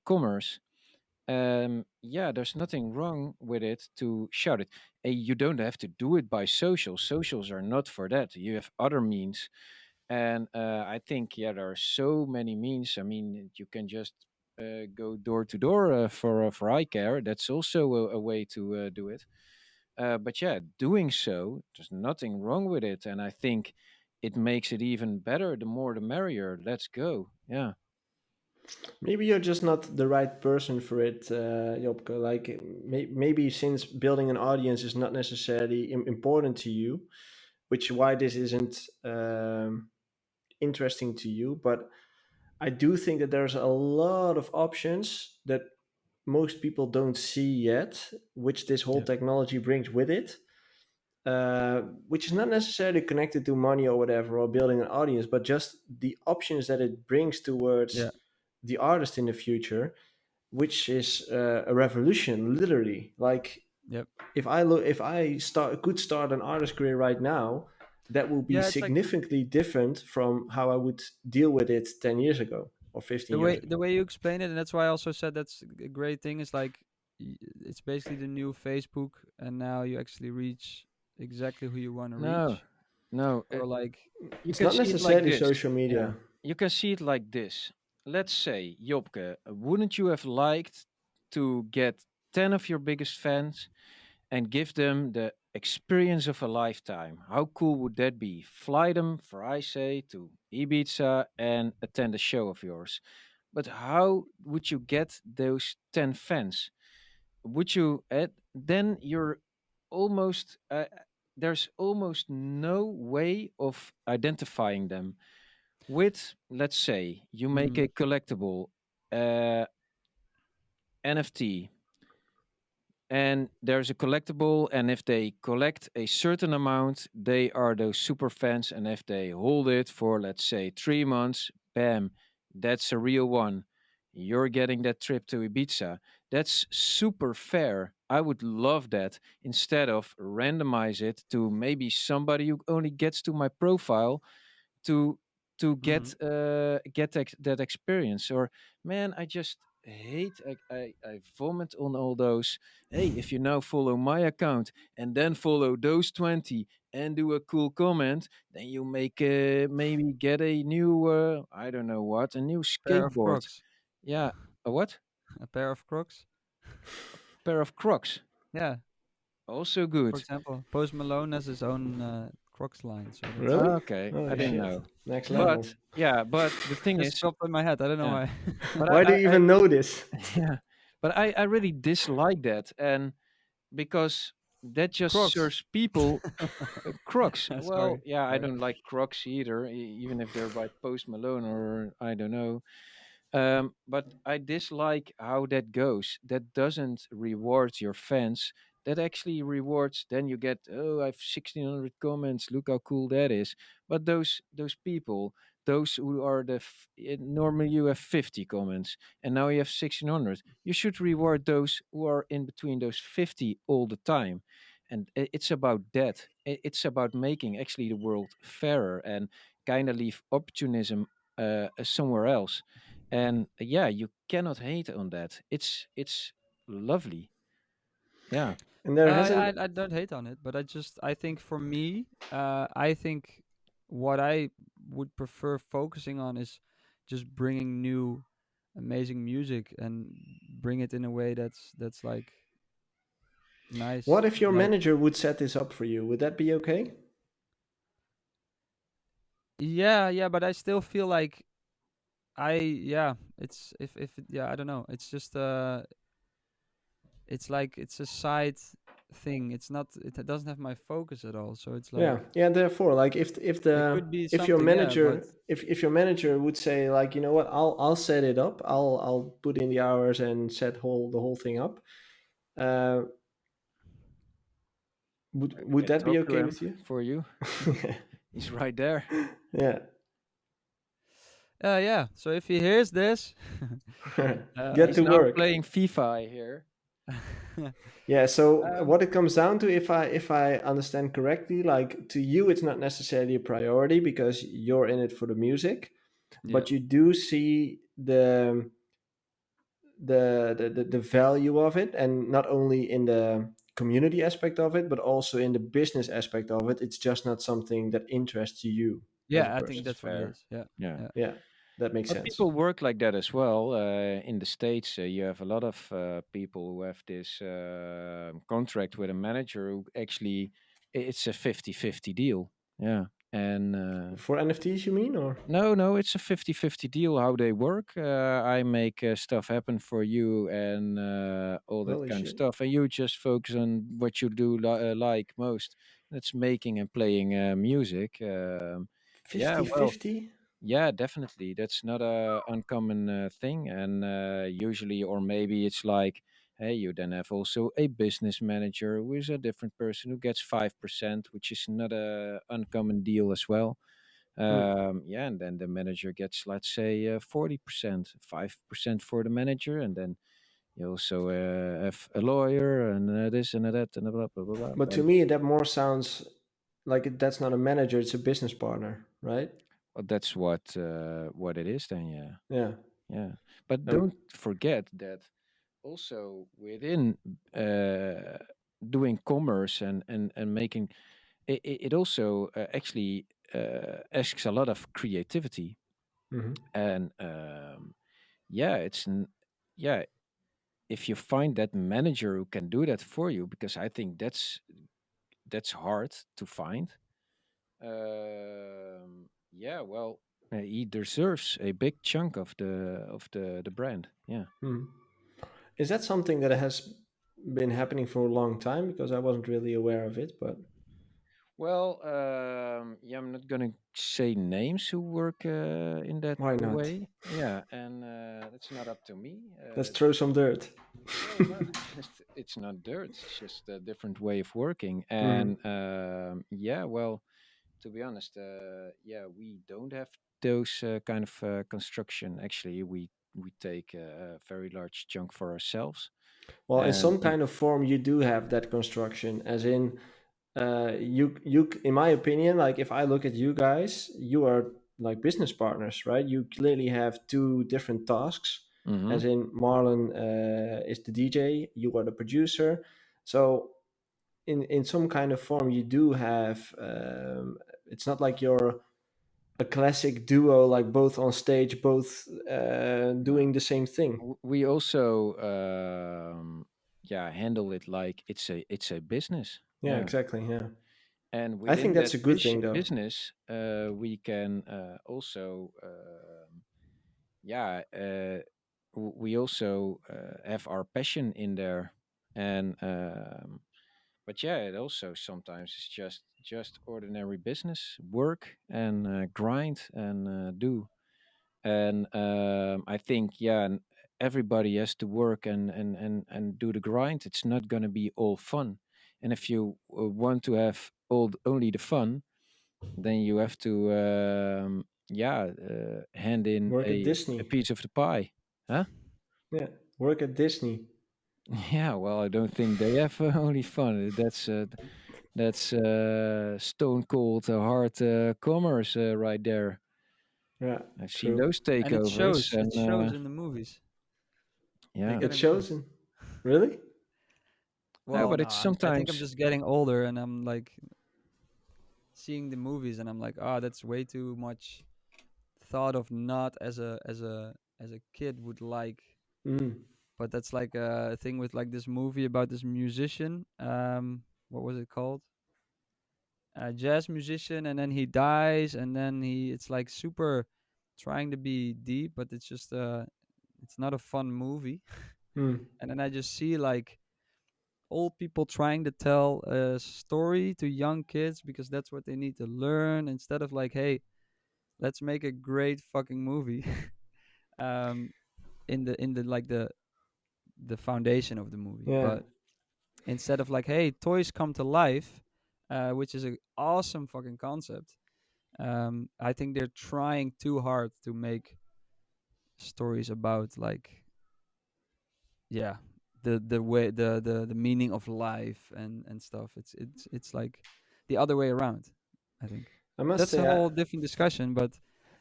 commerce. yeah, there's nothing wrong with it to shout it. You don't have to do it by socials. Socials are not for that. You have other means, and I think yeah, there are so many means. I mean, you can just go door to door for eye care. That's also a way to do it. But yeah, doing so, there's nothing wrong with it, and I think it makes it even better. The more, the merrier. Let's go. Yeah. Maybe you're just not the right person for it, Jobke. Like maybe since building an audience is not necessarily important to you, which why this isn't interesting to you. But I do think that there's a lot of options that most people don't see yet, which this whole Yeah. technology brings with it. Which is not necessarily connected to money or whatever or building an audience, but just the options that it brings towards Yeah. the artist in the future, which is a revolution, literally. Like Yep. if I could start an artist career right now, that will be Yeah, it's like significantly different from how I would deal with it 10 years ago or 15 years the ago. way you explain it, and that's why I also said that's a great thing. Is like it's basically the new Facebook, and now you actually reach exactly who you want to No, reach, no. or like You It's can not see it like necessarily this. social yeah. media. You can see it like this. Let's say, Jobke, wouldn't you have liked to get 10 of your biggest fans and give them the experience of a lifetime? How cool would that be? Fly them, for I say, to Ibiza and attend a show of yours. But how would you get those 10 fans? Would you, then you're almost, there's almost no way of identifying them with, let's say you make Mm-hmm. a collectible uh, NFT, and there's a collectible, and if they collect a certain amount, they are those super fans, and if they hold it for, let's say, 3 months, bam, that's a real one. You're getting that trip to Ibiza. That's super fair. I would love that, instead of randomize it to maybe somebody who only gets to my profile to Mm-hmm. get that experience. Or man, I just hate, I vomit on all those. Hey, if you now follow my account and then follow those 20 and do a cool comment, then you make maybe get a new I don't know what, a new Pair of skateboard. Crocs. Yeah. A what? A pair of Crocs. Pair of Crocs. Yeah. Also For good. example, Post Malone has his own Crocs line, so that's Really? Okay, I Oh yeah. didn't shit! know. Next Yeah. level. But yeah, but the thing Just is, dropped in my head. I don't know yeah, why. but Why do you I even know this? yeah, but I really dislike that, and because that just Crocs. serves people Crocs. Well, Sorry. yeah, I Sorry. don't like Crocs either, even if they're by Post Malone or I don't know. But I dislike how that goes. That doesn't reward your fans. That actually rewards. Then you get, oh, I have 1,600 comments. Look how cool that is. But those people, those who are normally you have 50 comments, and now you have 1,600. You should reward those who are in between those 50 all the time. And it's about that. It's about making actually the world fairer and kind of leave opportunism somewhere else. And yeah, you cannot hate on that. It's lovely. Yeah. And there hasn't. I don't hate on it, but I think for me, I think what I would prefer focusing on is just bringing new, amazing music and bring it in a way that's like What nice. if your Like manager would set this up for you? Would that be okay? yeah, yeah, but I still feel like yeah, it's if it, yeah, I don't know. It's just it's like it's a side thing. It's not. It doesn't have my focus at all. So it's Yeah, like yeah. Therefore, like if it the could be if your something, yeah, but manager if your manager would say like, you know what, I'll set it up. I'll put in the hours and set the whole thing up. Uh, I would can that be talk to okay him with you? for you. He's right there. Yeah. yeah. So if he hears this, Get I to He's could. now work. playing FIFA, I hear. Yeah, so um, what it comes down to, if I understand correctly, like to you it's not necessarily a priority because you're in it for the music, yeah. but you do see the value of it, and not only in the community aspect of it, but also in the business aspect of it. It's just not something that interests you as a Yeah, I think person. That's that's what it fair. is. Yeah, Yeah. yeah. Yeah, that makes But sense. people work like that as well. In the States, you have a lot of people who have this contract with a manager who actually, it's a 50-50 deal. Yeah. And For NFTs, you mean, or no, it's a 50-50 deal how they work. I make stuff happen for you and all that holy kind of shit, stuff. And you just focus on what you do like most. That's making and playing music. Yeah, well, 50-50? yeah, definitely. That's not a uncommon thing, and usually, or maybe it's like, hey, you then have also a business manager who is a different person who gets 5%, which is not a uncommon deal as well. Hmm. Yeah, and then the manager gets, let's say, 40%, 5% for the manager, and then you also have a lawyer and this and that and blah blah blah blah. But to And me, that more sounds like that's not a manager; it's a business partner, right? that's what it is then. Yeah, Yeah. yeah. But Um, don't forget that also within uh, doing commerce and making it also actually asks a lot of creativity mhm. and yeah yeah, if you find that manager who can do that for you, because I think that's hard to find. Yeah, well, he deserves a big chunk of the brand. Yeah. Hmm. Is that something that has been happening for a long time? Because I wasn't really aware of it, but Well, yeah, I'm not gonna say names who work in that why not? way. Yeah, and that's not up to me. Let's throw some dirt. Well, no, it's not dirt. It's just a different way of working. Hmm. And yeah, well, to be honest, yeah, we don't have those kind of construction. Actually, we take a very large chunk for ourselves. Well, in And some kind of form, you do have that construction, as in, in my opinion, like if I look at you guys, you are like business partners, right? You clearly have two different tasks, hmm as in Marlon is the DJ, you are the producer. So in some kind of form, you do have. It's not like you're a classic duo, like both on stage, both no, doing the same thing. we also yeah, handle it like it's a business. Yeah, Yeah. exactly. Yeah, And I think within that's that a good thing, though. business, we can also, yeah, we also have our passion in there, and but yeah, it also sometimes is just ordinary business work and grind and do. And I think yeah, everybody has to work and do the grind. It's not going to be all fun, and if you want to have all only the fun, then you have to yeah, hand in Work at a Disney. piece of the pie, huh? Yeah, work at Disney. Yeah, well, I don't think they have only fun. That's stone cold hard commerce right there. Yeah, I've seen true. those And it takeovers, shows. It and shows in the movies. They're yeah, It getting rich. shows in. Really? no, Well, but no, it's I think I'm sometimes just getting older, and I'm like seeing the movies, and I'm like, ah, that's way too much thought of, not as a kid would like. Mm. But that's like a thing with like this movie about this musician. What was it called? A jazz musician, and then he dies, and then it's like super trying to be deep, but it's just it's not a fun movie. Mm. And then I just see like old people trying to tell a story to young kids because that's what they need to learn, instead of like, hey, let's make a great fucking movie. um in the like the foundation of the movie. Yeah. But instead of like, hey, toys come to life, which is an awesome fucking concept. I think they're trying too hard to make stories about like, yeah, the way the meaning of life and stuff. It's like the other way around, I think. I must That's a say, whole different discussion, but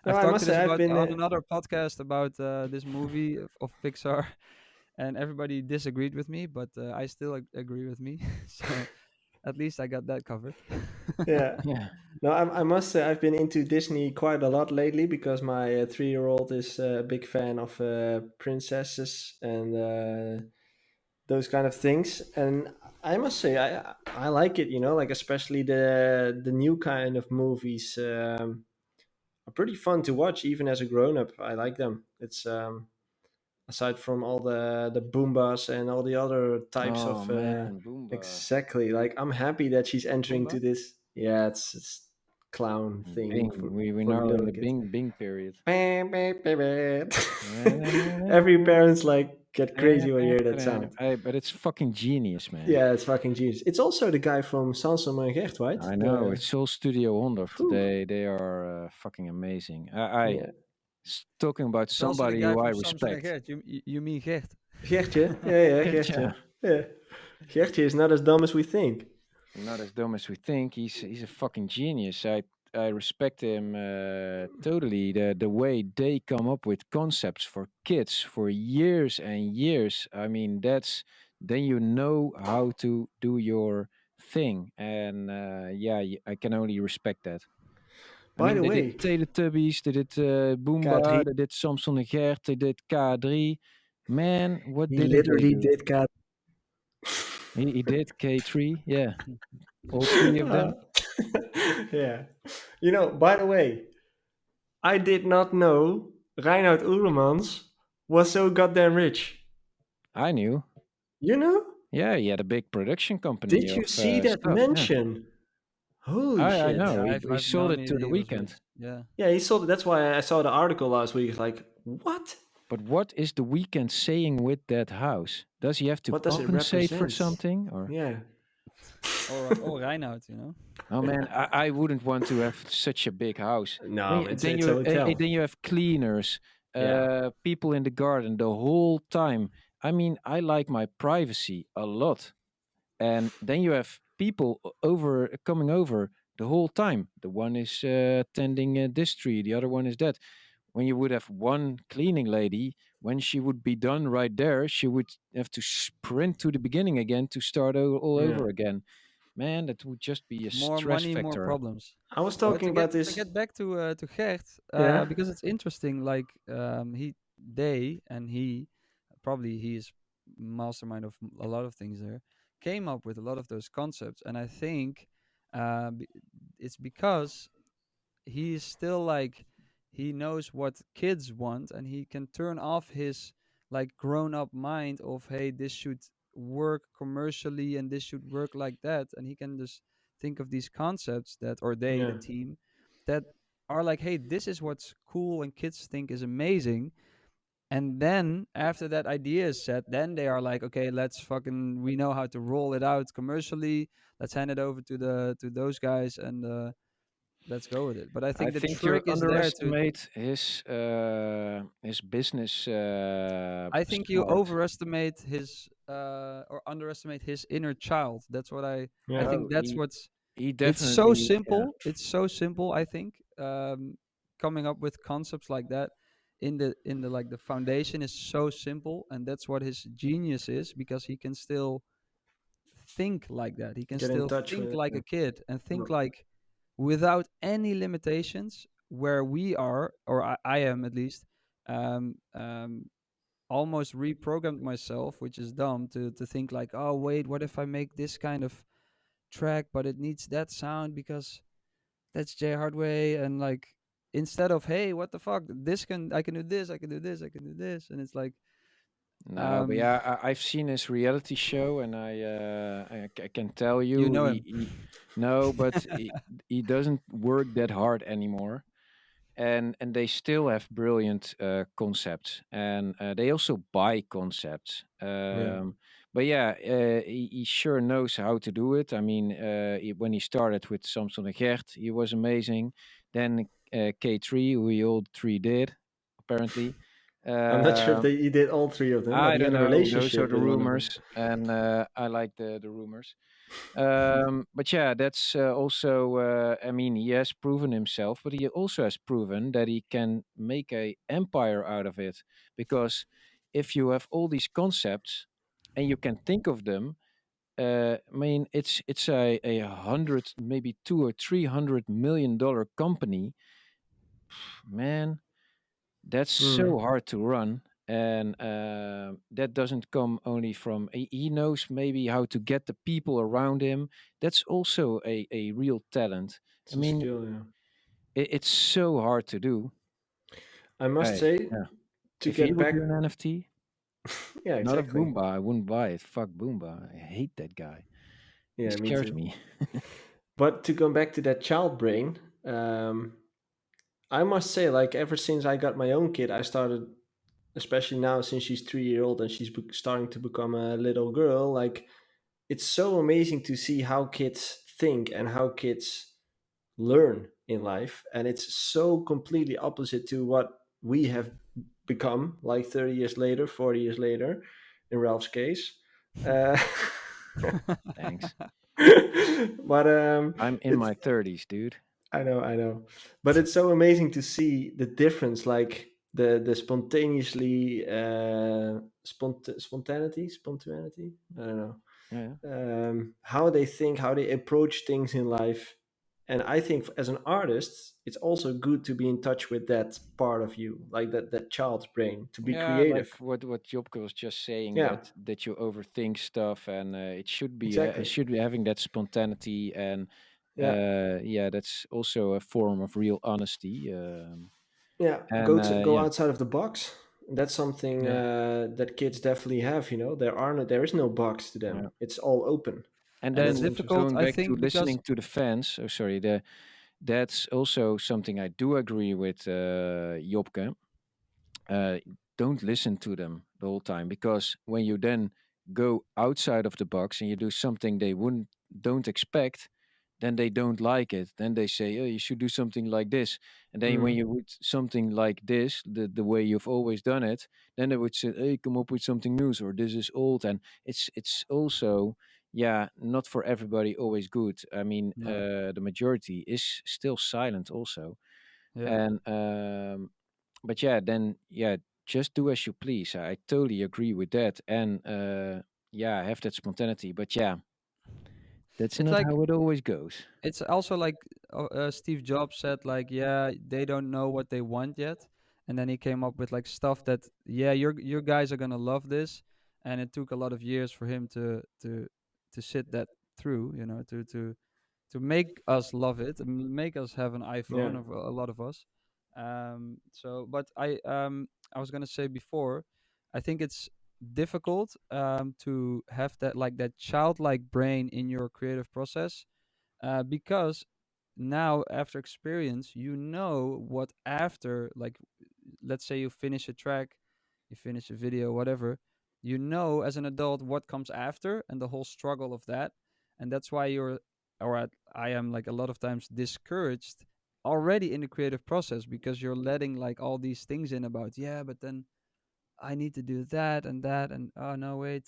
no, I've I talked must to say, this I've about been. on another podcast about this movie of Pixar. and everybody disagreed with me, but I still agree with me. So at least I got that covered. Yeah. Yeah. No, I must say I've been into Disney quite a lot lately because my 3-year-old is a big fan of princesses and those kind of things. And I must say I like it. Like especially the new kind of movies are pretty fun to watch even as a grown up. I like them. It's aside from all the boombas and all the other types Oh of man, Boomba. exactly. Like I'm happy that she's entering Pumbaa? to this. Yeah, it's clown thing Bing. for We for now in little the kids. Bing period. Every parents like get crazy when you hear that sound. Hey, but it's fucking genius, man. Yeah, it's fucking genius. It's also the guy from Samson and Gert, right? I know. The It's Soul Studio 100. Phew. They are fucking amazing. Yeah, Talking about It's also the somebody guy who I from Samson and respect. Gert. You mean Gert? Gertje. Yeah, Yeah. Gertje. Yeah, Gertje is not as dumb as we think. Not as dumb as we think. He's a fucking genius. I respect him totally. The way they come up with concepts for kids for years and years. I mean, that's then you know how to do your thing, and yeah, I can only respect that. I By mean, the they did way, Teletubbies, they did K3, Boomba, they did Samson and Gert, they did K3. Man, what he didn't they literally do? did K. He did K3, yeah, all three of Uh, them. yeah. By the way, I did not know Reinhard Oerlemans was so goddamn rich. I knew. You know? Yeah, he had a big production company Did of you see that stuff. Yeah, mansion? Holy I shit. know. Yeah, He I've sold known it to the he was Weekend. rich. Yeah. Yeah, he saw. That's why I saw the article last week. Like, what? But what is the Weekend saying with that house? Does he have to What does it compensate for represent? something, or? Yeah. Or Reinout, Oh man, I wouldn't want to have such a big house. No, it's a hotel. Then you have cleaners, Yeah. people in the garden the whole time. I mean, I like my privacy a lot, and then you have people over coming over the whole time. The one is tending this tree, the other one is that. When you would have one cleaning lady, when she would be done right there, she would have to sprint to the beginning again to start all Yeah. over again. Man, that would just be a more stress money, more factor. problems. I was But talking to get about to this. get back to Gert, Yeah. because it's interesting. Like he probably he is mastermind of a lot of things there. Came up with a lot of those concepts, and I think it's because he's still like he knows what kids want, and he can turn off his like grown up mind of, hey, this should work commercially and this should work like that, and he can just think of these concepts that, or they, the Yeah. team, that are like, hey, this is what's cool and kids think is amazing. And then after that idea is set, then they are like, okay, let's fucking, we know how to roll it out commercially, let's hand it over to those guys, and let's go with it. But I I think the think you trick is there to. underestimate his business I think you smart. overestimate his or underestimate his inner child. That's what I Yeah. think No, that's what's. he It's so definitely, yeah. simple. It's so simple. I think coming up with concepts like that in the like the foundation is so simple, and that's what his genius is, because he can still think like that. He can Get in still touch think with. like a kid and think No. like without any limitations. Where we are, or I am at least, um, um, almost reprogrammed myself, which is dumb, to think like, oh wait, what if I make this kind of track, but it needs that sound because that's J Hardway, and like instead of, hey, what the fuck, this can I can do this, I can do this, I can do this, and it's like, No, but um, yeah, I've seen his reality show, and I can tell you you, know him. no, but he doesn't work that hard anymore. And they still have brilliant concepts, and they also buy concepts. Yeah. But yeah, he sure knows how to do it. I mean, when he started with Samson and Gert, he was amazing. Then K3, who we all three did, apparently. I'm not sure if Uh, he did all three of them, but I he don't had a know. Those are relationship the with one of them. rumors, and I like the rumors. But yeah, that's also. I mean, he has proven himself, but he also has proven that he can make a empire out of it, because if you have all these concepts and you can think of them, I mean, it's a 100, maybe 2 or 300 million dollar company, man. That's so Mm, hard to run, and that doesn't come only from he knows maybe how to get the people around him. That's also a real talent. I it's a mean, skill, yeah. it's so hard to do. I must Hey, say, yeah. to If he get would back, do an NFT, yeah, not of exactly. Boomba, I wouldn't buy it. Fuck Boomba. I hate that guy. He Yeah, me scares too. me. But to come back to that child brain, um, I must say, like ever since I got my own kid, I started, especially now since she's 3 year old and she's starting to become a little girl. Like it's so amazing to see how kids think and how kids learn in life, and it's so completely opposite to what we have become. Like 30 years later, 40 years later, in Ralph's case. Uh, Thanks. but I'm in it's my 30s, dude. I know, but it's so amazing to see the difference, like the spontaneously spontaneity. I don't know Yeah. how they think, how they approach things in life, and I think as an artist, it's also good to be in touch with that part of you, like that child's brain, to be Yeah, like creative. what Jobke was just saying, Yeah, that you overthink stuff, and it exactly. should be having that spontaneity, and Yeah, yeah, that's also a form of real honesty. yeah. And Go yeah, outside of the box. That's something Yeah. that kids definitely have. There is no box to yeah. them. It's all open, And and It's that's then interesting. difficult, going I back to think, because listening to the fans. Oh, sorry. That's also something I do agree with Jobke. uh, don't listen to them the whole time, because when you then go outside of the box and you do something they wouldn't don't expect, then they don't like it. Then they say, oh, you should do something like this. And then when Mm, you would something like this, the way you've always done it, then they would say, hey, come up with something new, or this is old. And it's also, yeah, not for everybody always good. I mean, no. the majority is still silent also. Yeah. And but yeah, then yeah, just do as you please. I totally agree with that. And yeah, have that spontaneity. But yeah, that's It's not like, how it always goes. it's also like, Steve Jobs said, like, yeah, they don't know what they want yet, and then he came up with like stuff that, yeah, your guys are gonna love this, and it took a lot of years for him to sit that through, to make us love it, and make us have an yeah. iPhone, of a lot of us. So, but I was gonna say before, I think it's difficult to have that, like, that childlike brain in your creative process, because now, after experience, you know what after, like, let's say you finish a track, you finish a video, whatever, you know as an adult what comes after and the whole struggle of that. And that's why I am, like, a lot of times discouraged already in the creative process, because you're letting, like, all these things in about, yeah, but then I need to do that and that, and oh no, wait,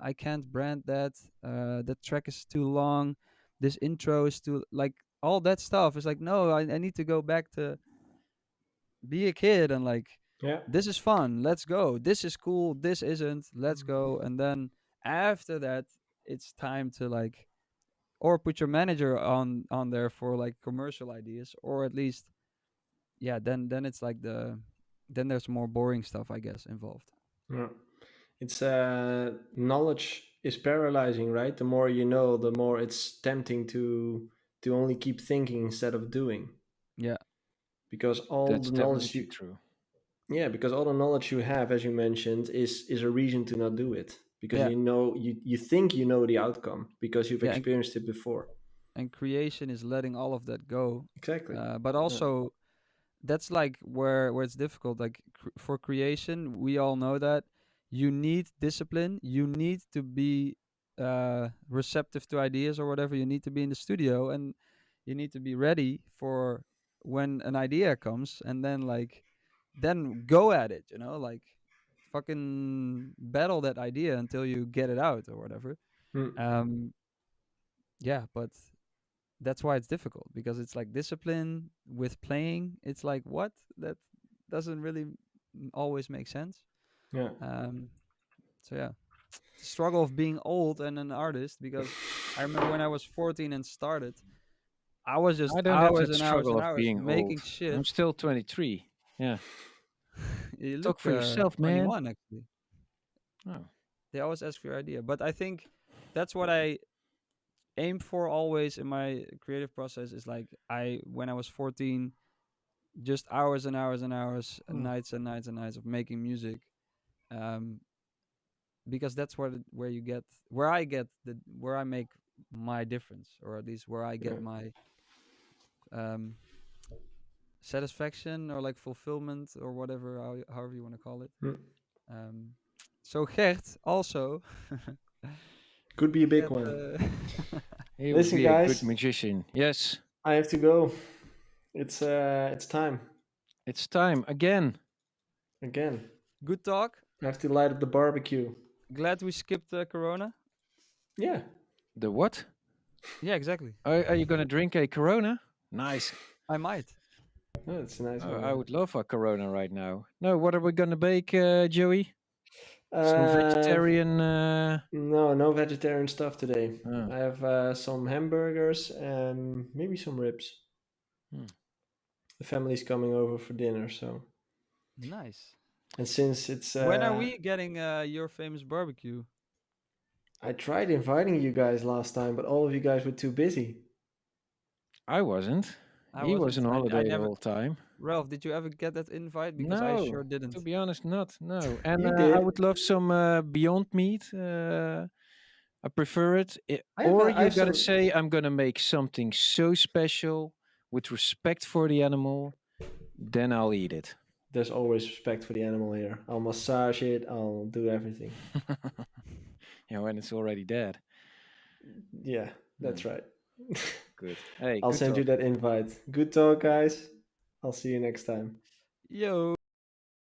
I can't brand that. That track is too long. This intro is too, like, all that stuff is like, no, I need to go back to be a kid, and, like, Yeah. this is fun. Let's go. This is cool. This isn't. Let's go. And then after that, it's time to, like, or put your manager on there for, like, commercial ideas, or at least, yeah. Then it's like then there's more boring stuff, I guess, involved. Yeah. It's knowledge is paralyzing, right? The more you know, the more it's tempting to only keep thinking instead of doing, Yeah. because all That's the knowledge definitely you true. yeah, because all the knowledge you have, as you mentioned, is a reason to not do it, because Yeah. you think you know the outcome because you've Yeah. And experienced it before. creation is letting all of that go. Exactly. But Yeah. also, that's like where it's difficult. Like, for creation, we all know that you need discipline. You need to be receptive to ideas or whatever. You need to be in the studio, and you need to be ready for when an idea comes, and then, like, then go at it. Like, fucking battle that idea until you get it out or whatever. Mm. Um, yeah, but that's why it's difficult, because it's like discipline with playing. It's like, what? That doesn't really always make sense. Yeah. So yeah, the struggle of being old and an artist, because I remember when I was 14 and started, I was just I don't have hours that and hours struggle and of hours being making old. shit. I'm still 23. Yeah. You Talk look for yourself, man. 21 actually. Oh. They always ask for your idea, but I think that's what I aim for always in my creative process. Is like when I was 14, just hours and hours and hours, Mm. nights and nights and nights of making music. Um, because that's where you get where I make my difference, or at least where I Yeah. get my um satisfaction, or like fulfillment, or whatever, however you want to call it. Mm. Um, so Gert also Could be a big get one. He would Listen, be a good guys, magician. Yes. I have to go. It's time It's time again. again. good talk. I have to light up the barbecue. Glad we skipped Corona. Yeah. The what? Yeah, exactly. Are you going to drink a Corona? Nice. I might. Oh, that's a nice Oh, one. I Yeah. would love a Corona right now. No, what are we going to bake, Joey? Some Uh, vegetarian. no vegetarian stuff today. Oh. I have some hamburgers and maybe some ribs. Hmm. The family's coming over for dinner, so. Nice. And since it's, When are we getting your famous barbecue? I tried inviting you guys last time, but all of you guys were too busy. I wasn't. I He was wasn't. on I holiday the never. whole time. Ralph, did you ever get that invite? Because I No, sure to didn't. be honest, not. No. And You I did. would love some Beyond Meat. I prefer it. Or I you have got to some. say, I'm going to make something so special with respect for the animal, then I'll eat it. There's always respect for the animal here. I'll massage it. I'll do everything. Yeah, when it's already dead. Yeah, that's Hmm, right. good. Hey, I'll good send you talk. that invite. Good talk, guys. I'll see you next time. Yo.